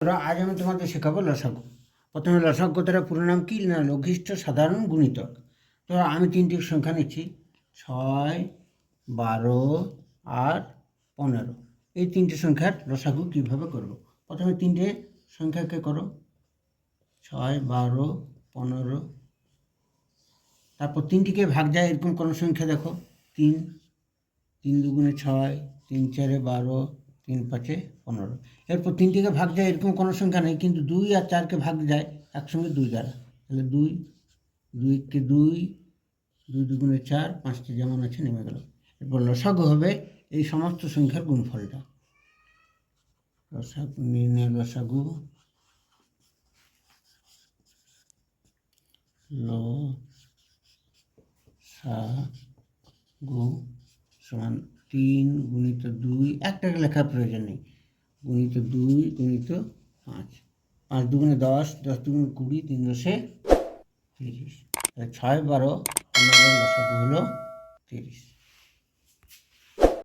তোরা আজ আমি তোমাদের শেখাবো লসাগু। প্রথমে লসাগু কথাটা পুরো নাম কি না লঘিষ্ঠ সাধারণ গুণিতক। তো আমি তিনটি সংখ্যা নিচ্ছি 6, 12 আর 15। এই তিনটে সংখ্যার লসাগু কীভাবে করব। প্রথমে তিনটে সংখ্যাকে করো 6, 12, 15। তারপর তিনটিকে ভাগ যায় এরকম কোনো সংখ্যা দেখো 3, 3 দুগুণে 6, 3 4 12, 3 5 15। এরপর তিনটিকে ভাগ যায় এরকম কোনো সংখ্যা নেই, কিন্তু 2 আর 4কে ভাগ যায় একসঙ্গে 2 দ্বারা। তাহলে 2, 2কে 2, 2 দুগুণে 4, 5টি যেমন আছে নেমে গেল। এরপর লসাগু হবে এই সমস্ত সংখ্যার গুণফলটা। লসাগু নির্ণয় লসাগু লসাগু সমান 3 গুণিত 2, একটাকে লেখার প্রয়োজন নেই, গুণিত 2 গুণিত 5, 5 দুগুণে 10, 10 দুগুণে 20, 3 10 30। 6, 12, 15 লসাগু হলো 30।